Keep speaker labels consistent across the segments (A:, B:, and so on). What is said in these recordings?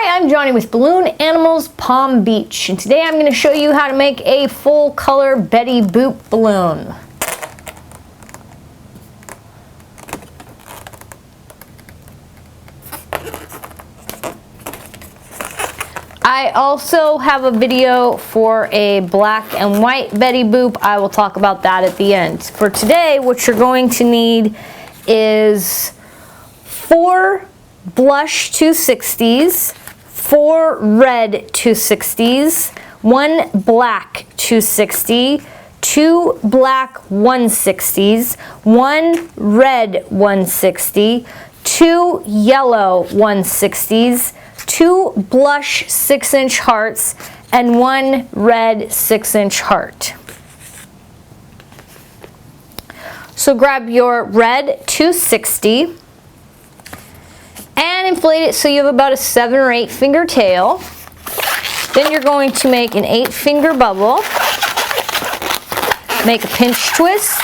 A: Hi, I'm Johnny with Balloon Animals Palm Beach, and today I'm going to show you how to make a full color Betty Boop balloon. I also have a video for a black and white Betty Boop. I will talk about that at the end. For today, what you're going to need is 4 blush 260s, 4 red 260s, 1 black 260, 2 black 160s, 1 red 160, 2 yellow 160s, 2 blush 6-inch hearts, and 1 red 6-inch heart. So grab your red 260 and inflate it so you have about a 7 or 8 finger tail. Then you're going to make an 8-finger bubble, make a pinch twist,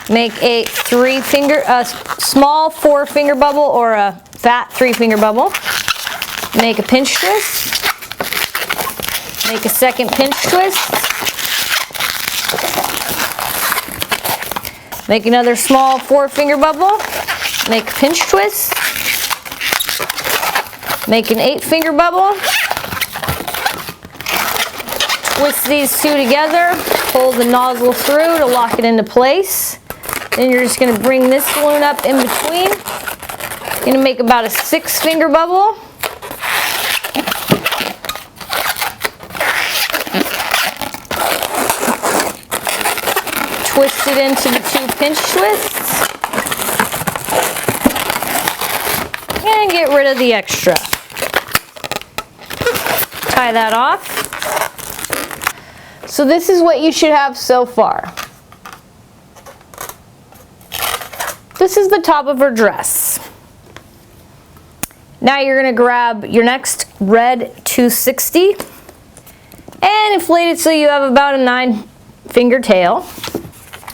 A: make a small 4-finger bubble or a fat 3-finger bubble, make a pinch twist, make a second pinch twist, make another small 4-finger bubble, make a pinch twist, make an 8-finger bubble, twist these two together, pull the nozzle through to lock it into place. Then you're just going to bring this balloon up in between. You're going to make about a 6-finger bubble. Twist it into the 2 pinch twists. And get rid of the extra. Tie that off. So this is what you should have so far. This is the top of her dress. Now you're going to grab your next red 260 and inflate it so you have about a 9-finger tail.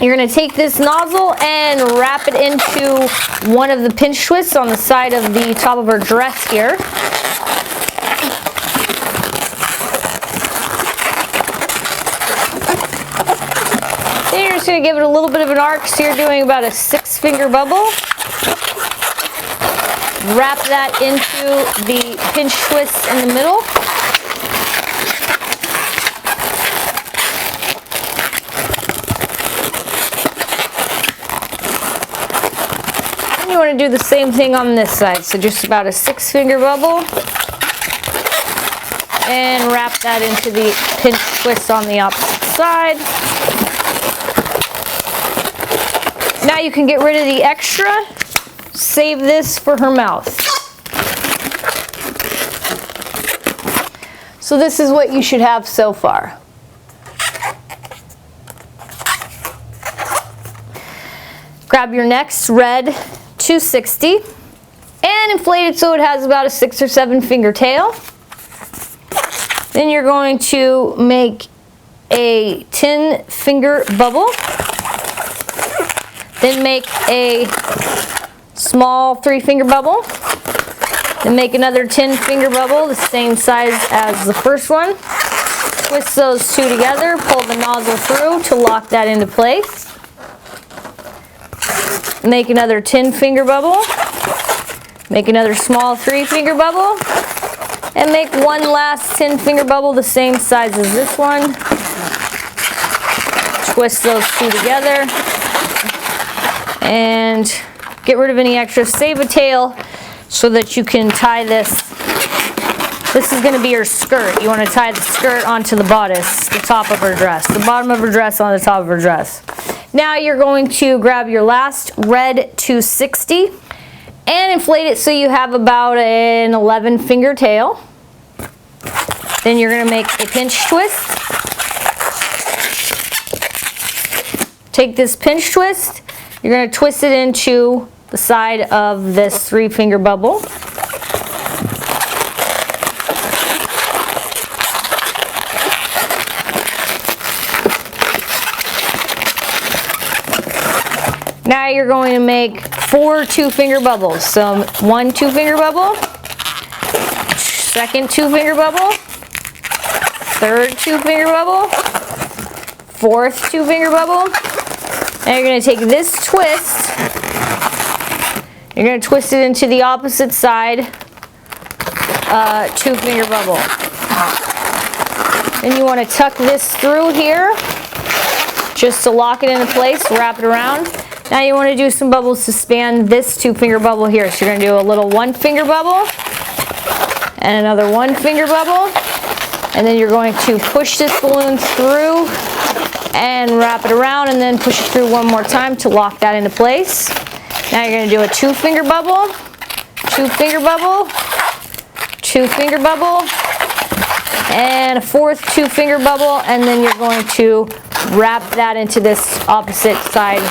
A: You're going to take this nozzle and wrap it into one of the pinch twists on the side of the top of her dress here. Then you're just going to give it a little bit of an arc, so you're doing about a 6-finger bubble. Wrap that into the pinch twist in the middle. You want to do the same thing on this side, so just about a 6-finger bubble and wrap that into the pinch twist on the opposite side. Now you can get rid of the extra, save this for her mouth. So this is what you should have so far. Grab your next red 260 and inflate it so it has about a 6 or 7-finger tail. Then you're going to make a 10-finger bubble. Then make a small 3-finger bubble. Then make another 10-finger bubble the same size as the first one. Twist those two together, pull the nozzle through to lock that into place. Make another 10-finger bubble, make another small 3-finger bubble, and make one last 10-finger bubble the same size as this one. Twist those two together and get rid of any extra. Save a tail so that you can tie this. This is going to be her skirt. You want to tie the skirt onto the bodice, the top of her dress, the bottom of her dress on the top of her dress. Now you're going to grab your last red 260 and inflate it so you have about an 11-finger tail. Then you're going to make a pinch twist. Take this pinch twist, you're going to twist it into the side of this 3-finger bubble. Now you're going to make 4 2-finger bubbles. So 1 2-finger bubble, second 2-finger bubble, third 2-finger bubble, fourth 2-finger bubble. Now you're going to take this twist, you're going to twist it into the opposite side 2-finger bubble. Then you want to tuck this through here just to lock it into place, wrap it around. Now you want to do some bubbles to span this 2-finger bubble here. So you're going to do a little 1-finger bubble and another 1-finger bubble. And then you're going to push this balloon through and wrap it around and then push it through one more time to lock that into place. Now you're going to do a 2-finger bubble, 2-finger bubble, 2-finger bubble, and a fourth 2-finger bubble, and then you're going to wrap that into this opposite side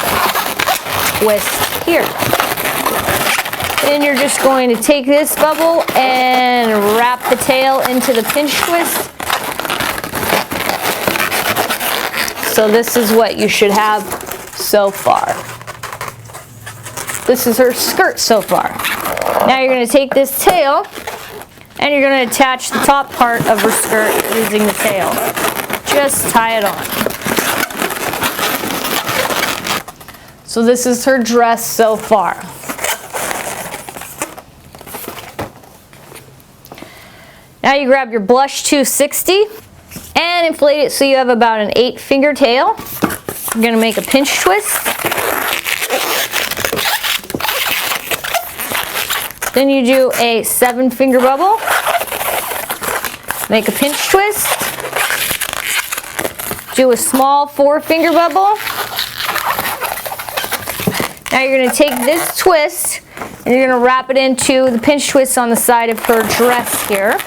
A: twist here. Then you're just going to take this bubble and wrap the tail into the pinch twist. So this is what you should have so far. This is her skirt so far. Now you're going to take this tail and you're going to attach the top part of her skirt using the tail. Just tie it on. So this is her dress so far. Now you grab your blush 260 and inflate it so you have about an 8-finger tail. You're going to make a pinch twist. Then you do a 7-finger bubble. Make a pinch twist. Do a small 4-finger bubble. Now you're going to take this twist and you're going to wrap it into the pinch twist on the side of her dress here.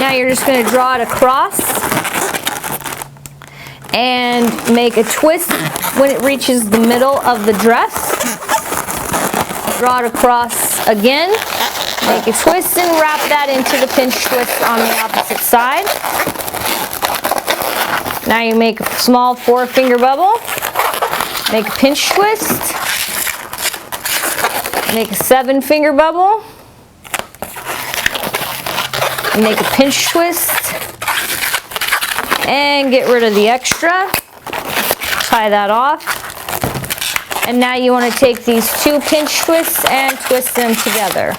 A: Now you're just going to draw it across and make a twist when it reaches the middle of the dress. Draw it across again, make a twist and wrap that into the pinch twist on the opposite side. Now you make a small 4-finger bubble, make a pinch twist, make a 7-finger bubble, make a pinch twist, and get rid of the extra. Tie that off. And now you want to take these 2 pinch twists and twist them together.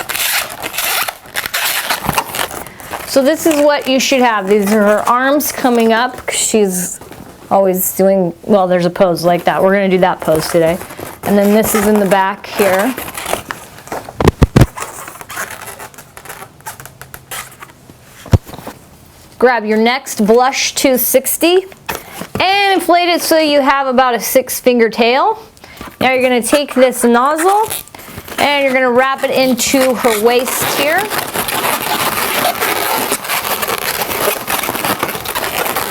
A: So this is what you should have. These are her arms coming up, because she's always doing, well, there's a pose like that. We're going to do that pose today. And then this is in the back here. Grab your next blush 260 and inflate it so you have about a 6-finger tail. Now you're going to take this nozzle and you're going to wrap it into her waist here.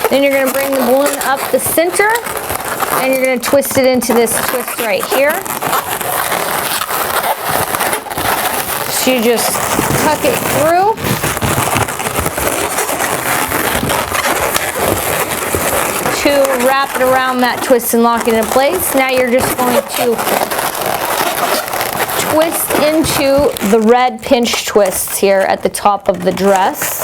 A: Then you're going to bring the balloon up the center and you're going to twist it into this twist right here. So you just tuck it through. To wrap it around that twist and lock it in place. Now you're just going to twist into the red pinch twists here at the top of the dress.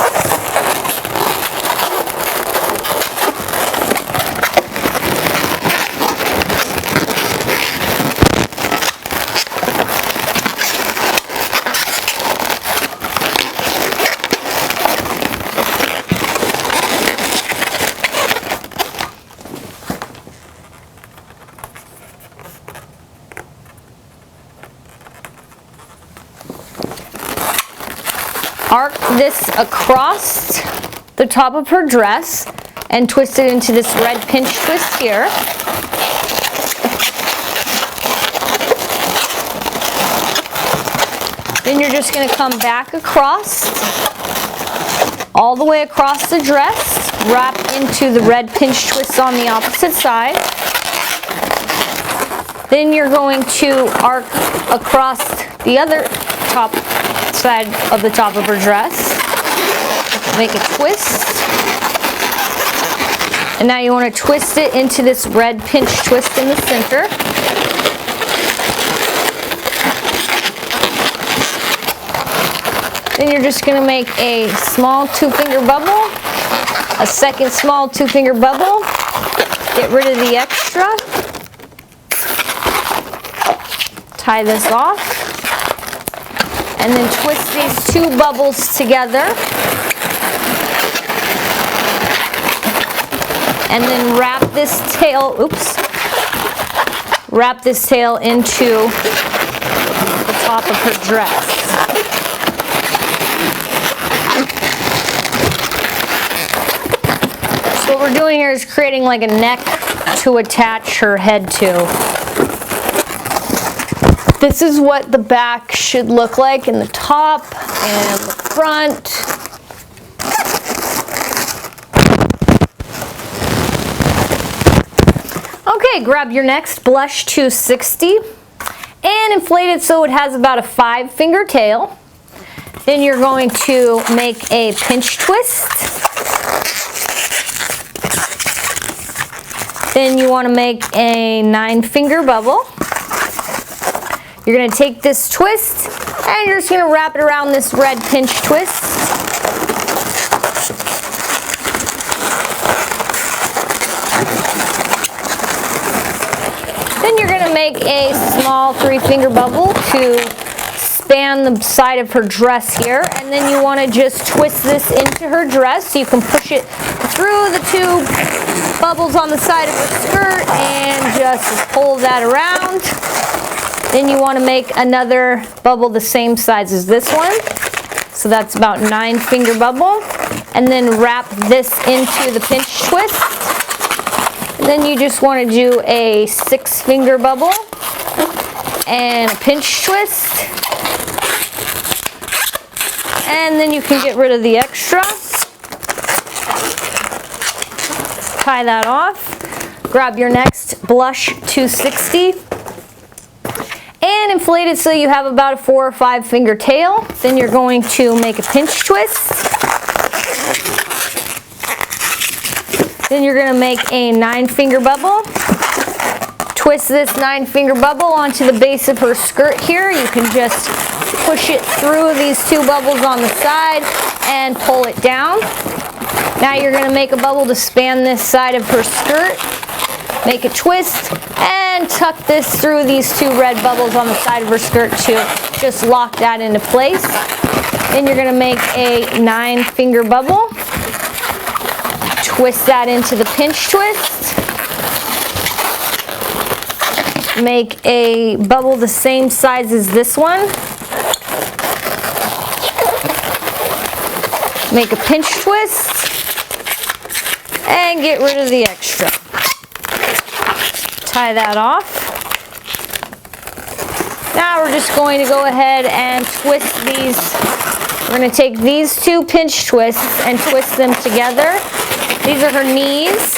A: Arc this across the top of her dress and twist it into this red pinch twist here. Then you're just going to come back across, all the way across the dress, wrap into the red pinch twist on the opposite side. Then you're going to arc across the other top side of the top of her dress, make a twist, And now you want to twist it into this red pinch twist in the center. Then you're just going to make a small 2-finger bubble, a second small 2-finger bubble, get rid of the extra, tie this off, and then twist these 2 bubbles together. And then wrap this tail, wrap this tail into the top of her dress. So what we're doing here is creating like a neck to attach her head to. This is what the back should look like in the top and the front. Okay, grab your next blush 260 and inflate it so it has about a 5-finger tail. Then you're going to make a pinch twist. Then you want to make a 9-finger bubble. You're going to take this twist and you're just going to wrap it around this red pinch twist. Then you're going to make a small 3-finger bubble to span the side of her dress here, and then you want to just twist this into her dress so you can push it through the 2 bubbles on the side of her skirt and just pull that around. Then you want to make another bubble the same size as this one, so that's about 9-finger bubble, and then wrap this into the pinch twist. Then you just want to do a 6-finger bubble and a pinch twist. And then you can get rid of the extra. Tie that off. Grab your next blush 260 and inflate it so you have about a 4 or 5-finger tail. Then you're going to make a pinch twist. Then you're going to make a 9-finger bubble. Twist this 9-finger bubble onto the base of her skirt here. You can just push it through these 2 bubbles on the side and pull it down. Now you're going to make a bubble to span this side of her skirt. Make a twist and tuck this through these 2 red bubbles on the side of her skirt to just lock that into place. Then you're going to make a 9-finger bubble. Twist that into the pinch twist. Make a bubble the same size as this one. Make a pinch twist and get rid of the extra. Tie that off. Now we're just going to go ahead and twist these. We're going to take these 2 pinch twists and twist them together. These are her knees.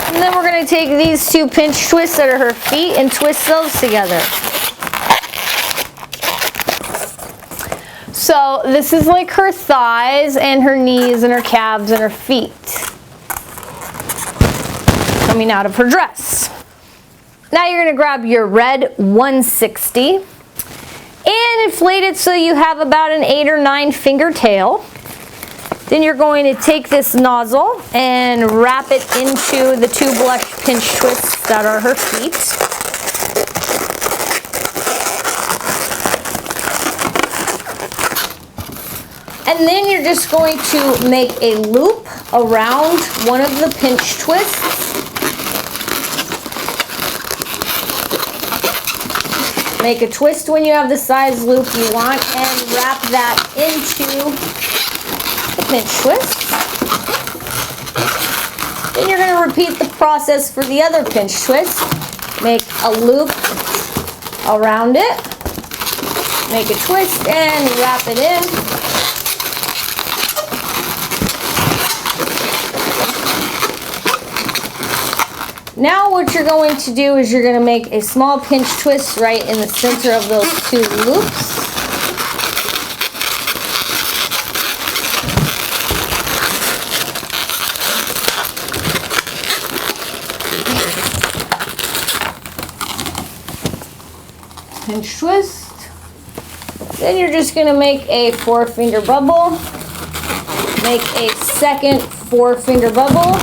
A: And then we're going to take these 2 pinch twists that are her feet and twist those together. So this is like her thighs and her knees and her calves and her feet coming out of her dress. Now you're going to grab your red 160 and inflate it so you have about an 8 or 9-finger tail. Then you're going to take this nozzle and wrap it into the 2 blush pinch twists that are her feet. And then you're just going to make a loop around one of the pinch twists. Make a twist when you have the size loop you want and wrap that into the pinch twist. Then you're going to repeat the process for the other pinch twist. Make a loop around it. Make a twist and wrap it in. Now what you're going to do is you're going to make a small pinch twist right in the center of those 2 loops. pinch twist. Then you're just gonna make a 4-finger bubble. Make a second 4-finger bubble.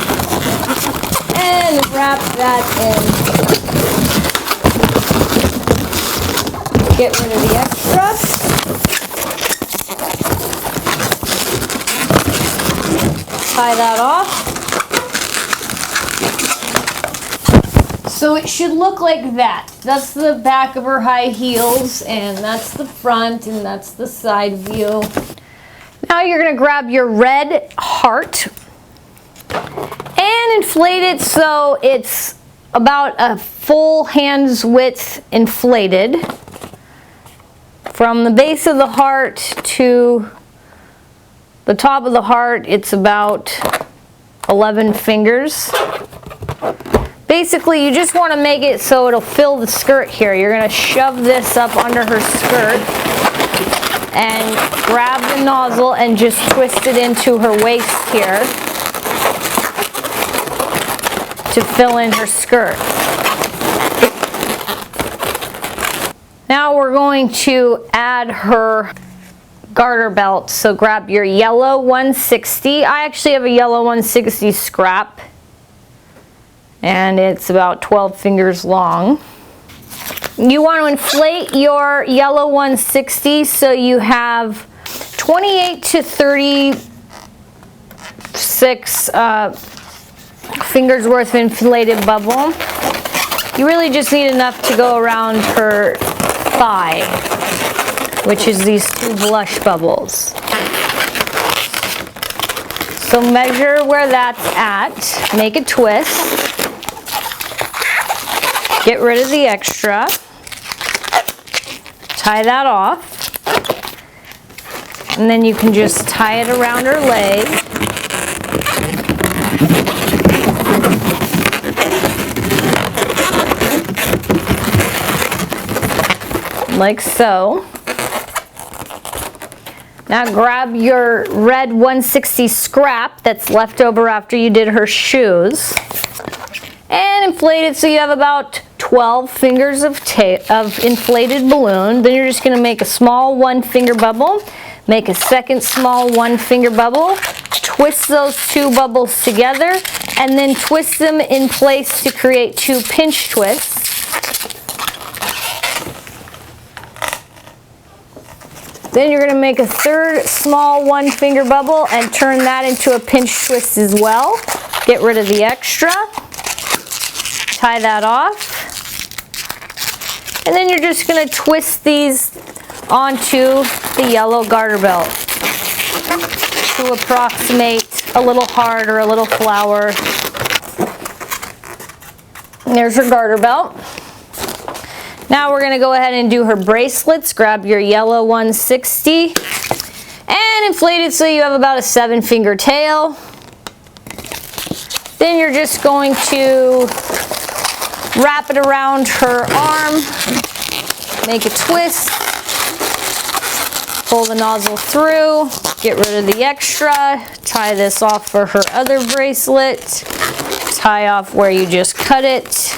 A: And wrap that in. Get rid of the extra. Tie that off. So it should look like that. That's the back of her high heels, and that's the front, and that's the side view. Now you're gonna grab your red heart and inflate it so it's about a full hand's width inflated. From the base of the heart to the top of the heart, it's about 11 fingers. Basically, you just want to make it so it'll fill the skirt here. You're going to shove this up under her skirt and grab the nozzle and just twist it into her waist here to fill in her skirt. Now we're going to add her garter belt. So grab your yellow 160. I actually have a yellow 160 scrap, and it's about 12 fingers long. You want to inflate your yellow 160 so you have 28 to 36 fingers worth of inflated bubble. You really just need enough to go around her thigh, which is these 2 blush bubbles. So measure where that's at, make a twist. Get rid of the extra. Tie that off. And then you can just tie it around her leg. Like so. Now grab your red 160 scrap that's left over after you did her shoes and inflate it so you have about 12 fingers of inflated balloon. Then you're just going to make a small 1-finger bubble, make a second small 1-finger bubble, twist those 2 bubbles together, and then twist them in place to create 2 pinch twists. Then you're going to make a third small 1-finger bubble and turn that into a pinch twist as well. Get rid of the extra. Tie that off. And then you're just going to twist these onto the yellow garter belt to approximate a little heart or a little flower. And there's her garter belt. Now we're going to go ahead and do her bracelets. Grab your yellow 160 and inflate it so you have about a 7-finger tail. Then you're just going to wrap it around her arm, make a twist, pull the nozzle through, get rid of the extra, tie this off for her other bracelet, tie off where you just cut it,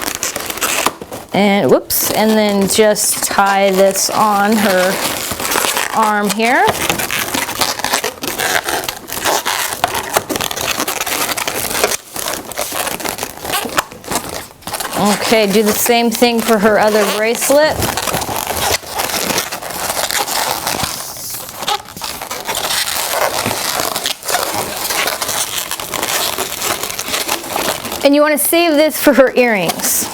A: and whoops, and then just tie this on her arm here. Okay, do the same thing for her other bracelet. And you want to save this for her earrings.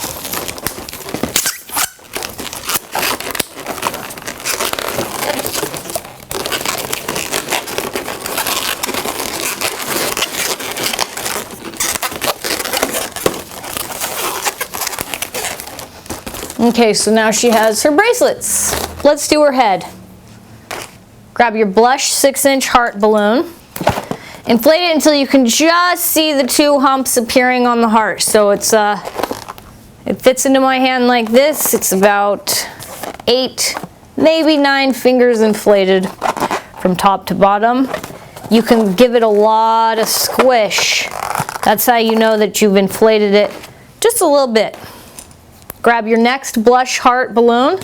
A: Okay, so now she has her bracelets. Let's do her head. Grab your blush 6-inch heart balloon. Inflate it until you can just see the 2 humps appearing on the heart. So it fits into my hand like this. It's about 8, maybe 9 fingers inflated from top to bottom. You can give it a lot of squish. That's how you know that you've inflated it just a little bit. Grab your next blush heart balloon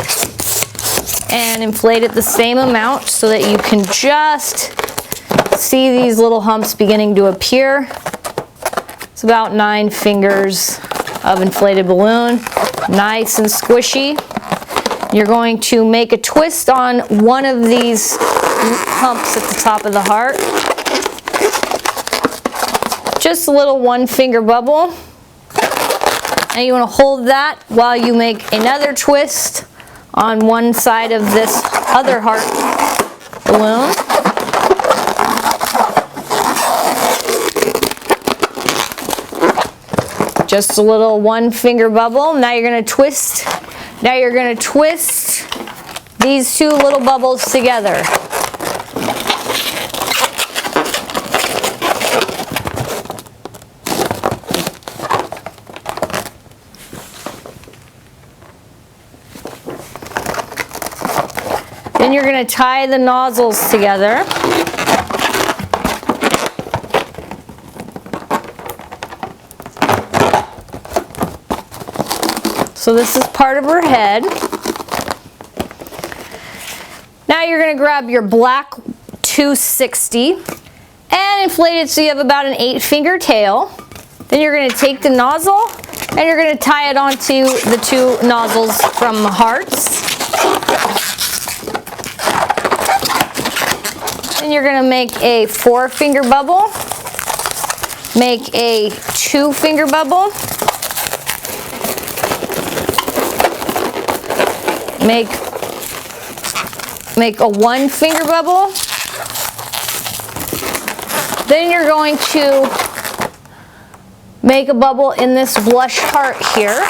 A: and inflate it the same amount so that you can just see these little humps beginning to appear. It's about 9 fingers of inflated balloon, nice and squishy. You're going to make a twist on one of these humps at the top of the heart. Just a little 1-finger bubble. And you want to hold that while you make another twist on one side of this other heart balloon. Just a little 1-finger bubble. Now you're going to twist. Now you're going to twist these 2 little bubbles together. Then you're going to tie the nozzles together. So this is part of her head. Now you're going to grab your black 260 and inflate it so you have about an 8-finger tail. Then you're going to take the nozzle and you're going to tie it onto the 2 nozzles from the hearts. Then you're going to make a 4-finger bubble, make a 2-finger bubble, make a 1-finger bubble. Then you're going to make a bubble in this blush heart here.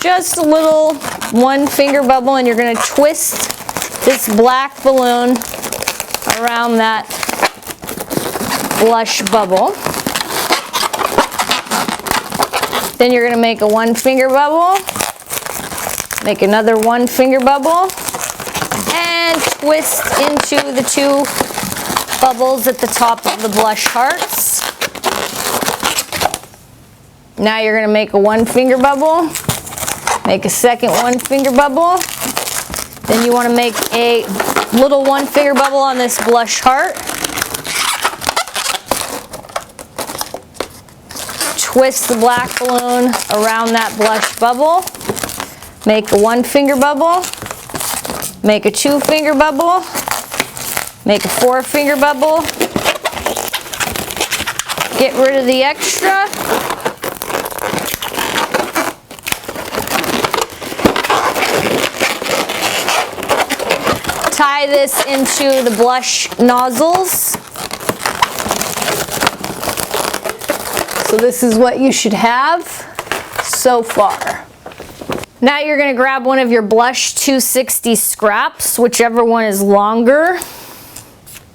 A: Just a little 1-finger bubble, and you're going to twist this black balloon around that blush bubble. Then you're going to make a 1-finger bubble, make another 1-finger bubble, and twist into the 2 bubbles at the top of the blush hearts. Now you're going to make a 1-finger bubble, make a second 1-finger bubble. Then you want to make a little 1-finger bubble on this blush heart. Twist the black balloon around that blush bubble. Make a 1-finger bubble. Make a 2-finger bubble. Make a 4-finger bubble. Get rid of the extra. Tie this into the blush nozzles. So this is what you should have so far. Now you're going to grab one of your blush 260 scraps, whichever one is longer.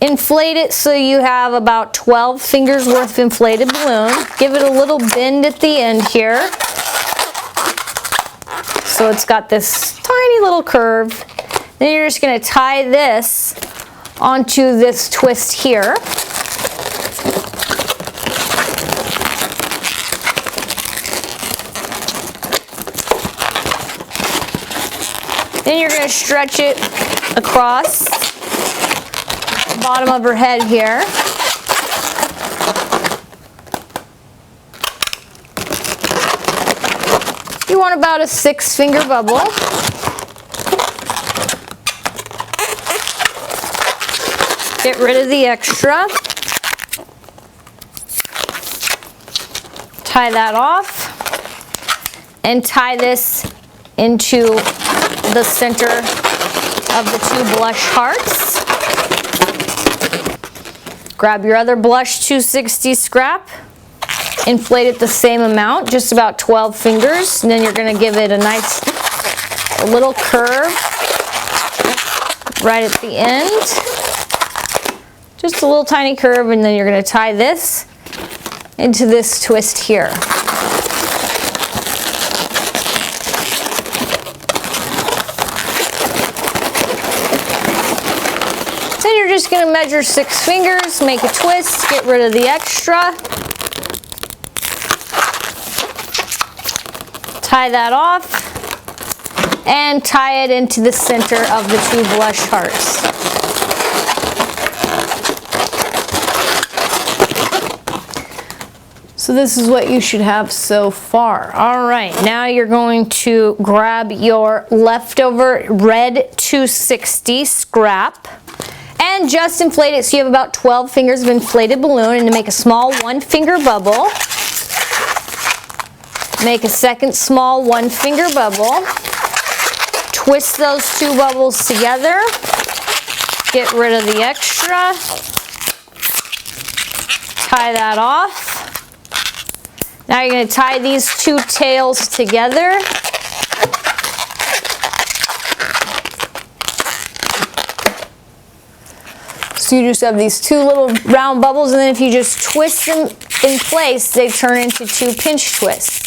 A: Inflate it so you have about 12 fingers worth of inflated balloon. Give it a little bend at the end here. So it's got this tiny little curve. Then you're just going to tie this onto this twist here. Then you're going to stretch it across the bottom of her head here. You want about a 6-finger bubble. Get rid of the extra. Tie that off. And tie this into the center of the 2 blush hearts. Grab your other blush 260 scrap. Inflate it the same amount, just about 12 fingers. And then you're going to give it a nice little curve right at the end. Just a little tiny curve, and then you're going to tie this into this twist here. Then you're just going to measure 6 fingers, make a twist, get rid of the extra. Tie that off and tie it into the center of the two blush hearts. So this is what you should have so far. All right, now you're going to grab your leftover red 260 scrap and just inflate it so you have about 12 fingers of inflated balloon, and to make a small 1-finger bubble, make a second small 1-finger bubble, twist those two bubbles together, get rid of the extra, tie that off. Now you're going to tie these two tails together. So you just have these two little round bubbles, and then if you just twist them in place, they turn into two pinch twists.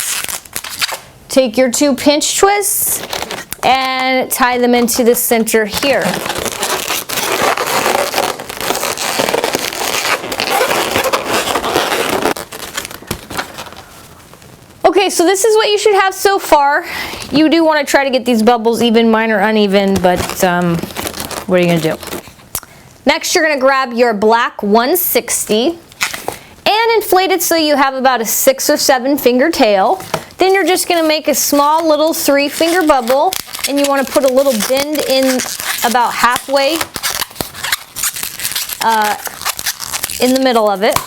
A: Take your two pinch twists and tie them into the center here. Okay, so this is what you should have so far. You do want to try to get these bubbles even, mine are uneven, but what are you going to do? Next, you're going to grab your black 160 and inflate it so you have about a 6 or 7 finger tail. Then you're just going to make a small little 3-finger bubble, and you want to put a little bend in about halfway in the middle of it.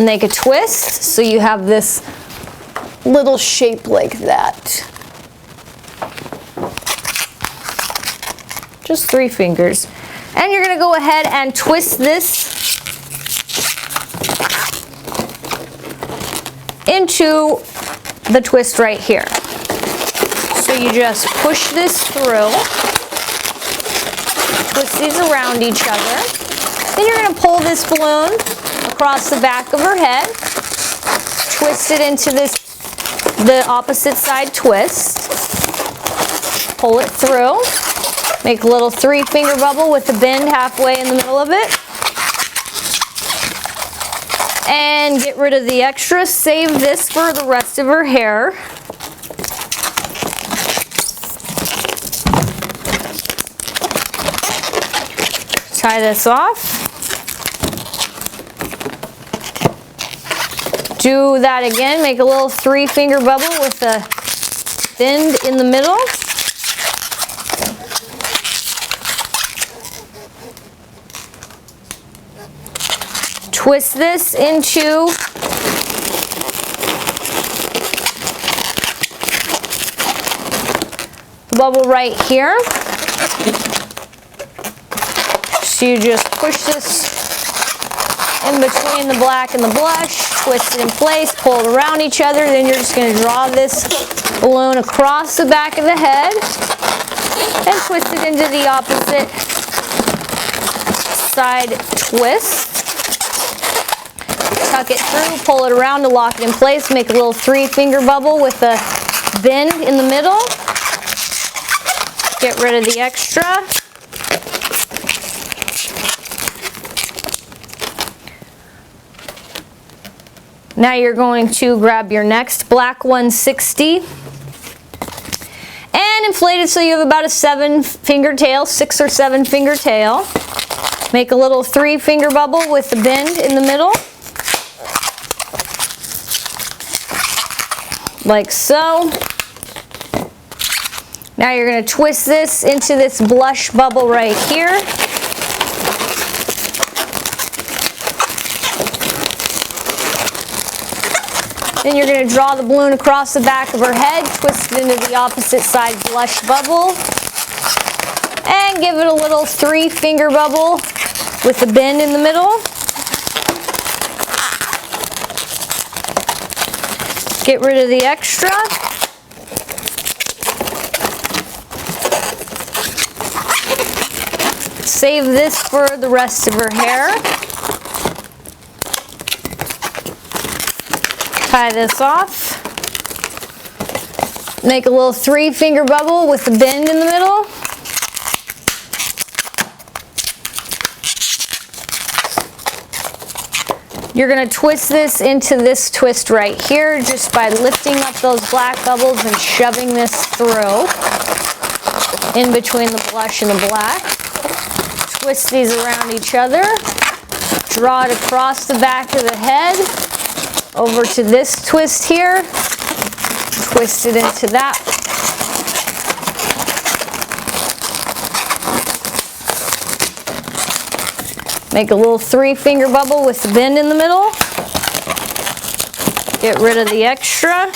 A: Make a twist so you have this little shape like that. Just 3 fingers. And you're going to go ahead and twist this into the twist right here. So you just push this through, twist these around each other. Then you're going to pull this balloon across the back of her head, twist it into the opposite side twist, pull it through, make a little 3-finger bubble with a bend halfway in the middle of it, and get rid of the extra. Save this for the rest of her hair. Tie this off. Do that again, make a little 3-finger bubble with a bend in the middle. Twist this into the bubble right here. So you just push this in between the black and the blush, twist it in place, pull it around each other, then you're just going to draw this balloon across the back of the head and twist it into the opposite side twist. Tuck it through, pull it around to lock it in place, make a little 3-finger bubble with a bend in the middle. Get rid of the extra. Now you're going to grab your next black 160 and inflate it so you have about a 7-finger tail, 6 or 7-finger tail. Make a little 3-finger bubble with the bend in the middle, like so. Now you're going to twist this into this blush bubble right here. Then you're going to draw the balloon across the back of her head, twist it into the opposite side blush bubble, and give it a little 3-finger bubble with a bend in the middle. Get rid of the extra. Save this for the rest of her hair. Tie this off. Make a little 3-finger bubble with the bend in the middle. You're gonna twist this into this twist right here just by lifting up those black bubbles and shoving this through in between the blush and the black. Twist these around each other. Draw it across the back of the head over to this twist here. Twist it into that. Make a little 3-finger bubble with the bend in the middle. Get rid of the extra.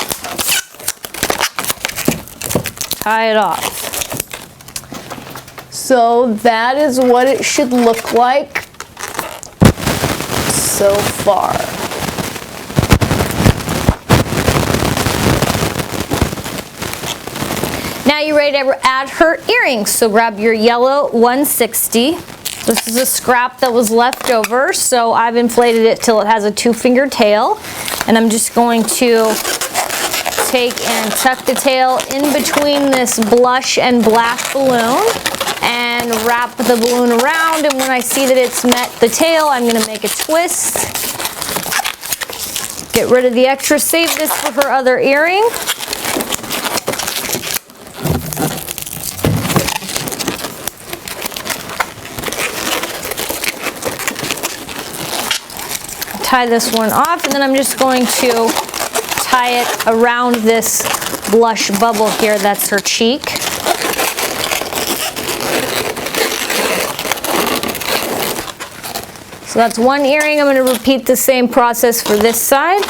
A: Tie it off. So that is what it should look like so far. Now you're ready to add her earrings. So grab your yellow 160. This is a scrap that was left over, so I've inflated it till it has a 2-finger tail. And I'm just going to take and tuck the tail in between this blush and black balloon and wrap the balloon around. And when I see that it's met the tail, I'm going to make a twist. Get rid of the extra. Save this for her other earring. Tie this one off, and then I'm just going to tie it around this blush bubble here. That's her cheek. So that's one earring. I'm going to repeat the same process for this side.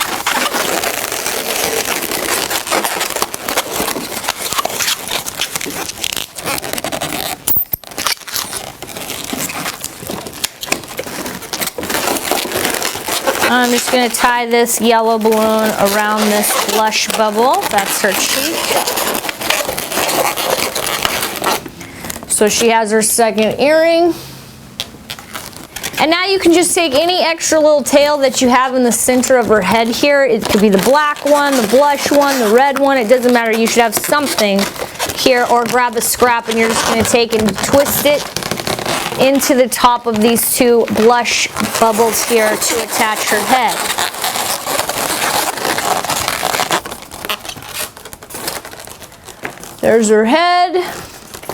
A: I'm just going to tie this yellow balloon around this blush bubble. That's her cheek. So she has her second earring. And now you can just take any extra little tail that you have in the center of her head here. It could be the black one, the blush one, the red one. It doesn't matter. You should have something here, or grab a scrap and you're just going to take and twist it into the top of these 2 blush bubbles here to attach her head. There's her head,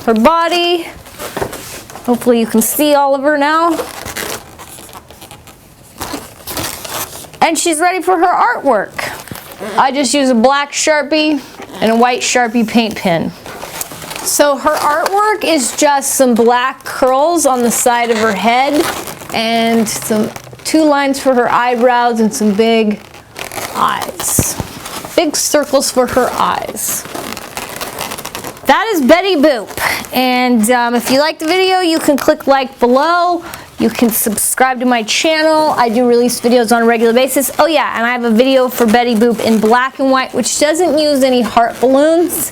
A: her body. Hopefully you can see all of her now. And she's ready for her artwork. I just use a black Sharpie and a white Sharpie paint pen. So her artwork is just some black curls on the side of her head and 2 lines for her eyebrows and some big eyes. Big circles for her eyes. That is Betty Boop. And if you liked the video, you can click like below. You can subscribe to my channel. I do release videos on a regular basis. Oh yeah, and I have a video for Betty Boop in black and white, which doesn't use any heart balloons.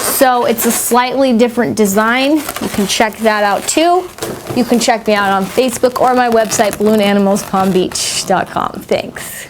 A: So it's a slightly different design. You can check that out too. You can check me out on Facebook or my website, balloonanimalspalmbeach.com. Thanks.